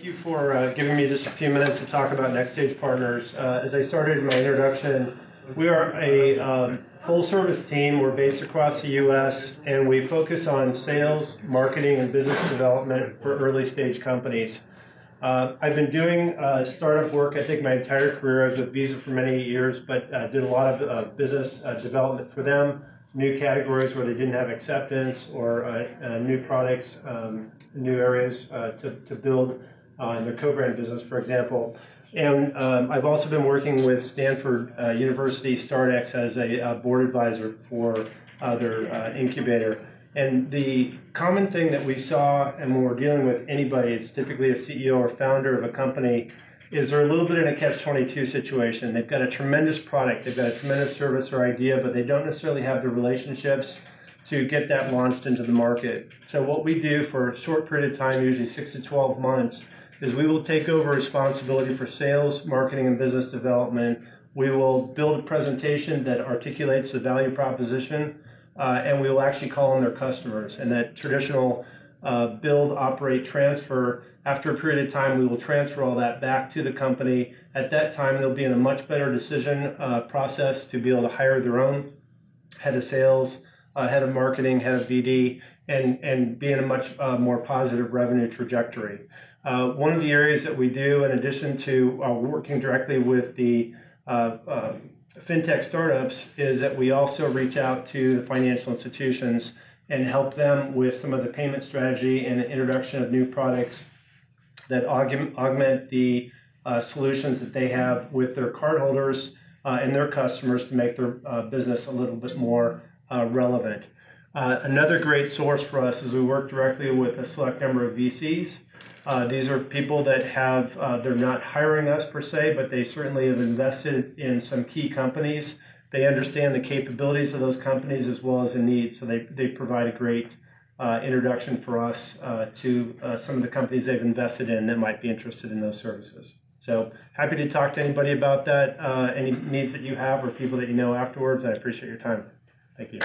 you for giving me just a few minutes to talk about Next Stage Partners. As I started my introduction, we are a full-service team. We're based across the U.S., and we focus on sales, marketing, and business development for early-stage companies. I've been doing startup work, I think, my entire career. I was with Visa for many years, but did a lot of business development for them, new categories where they didn't have acceptance, or new products, new areas to build in their co-brand business, for example. And I've also been working with Stanford University StartX as a board advisor for their incubator. And the common thing that we saw, and when we're dealing with anybody, it's typically a CEO or founder of a company, is they're a little bit in a catch-22 situation. They've got a tremendous product, they've got a tremendous service or idea, but they don't necessarily have the relationships to get that launched into the market. So what we do for a short period of time, usually 6 to 12 months, is we will take over responsibility for sales, marketing, and business development. We will build a presentation that articulates the value proposition, and we will actually call on their customers. And that traditional build, operate, transfer, after a period of time, we will transfer all that back to the company. At that time, they'll be in a much better decision process to be able to hire their own head of sales, head of marketing, head of BD, and be in a much more positive revenue trajectory. One of the areas that we do, in addition to working directly with the FinTech startups, is that we also reach out to the financial institutions and help them with some of the payment strategy and the introduction of new products that augment the solutions that they have with their cardholders and their customers to make their business a little bit more relevant. Another great source for us is we work directly with a select number of VCs. These are people that have, they're not hiring us per se, but they certainly have invested in some key companies. They understand the capabilities of those companies as well as the needs, so they provide a great introduction for us to some of the companies they've invested in that might be interested in those services. So happy to talk to anybody about that, any needs that you have or people that you know afterwards. I appreciate your time. Thank you.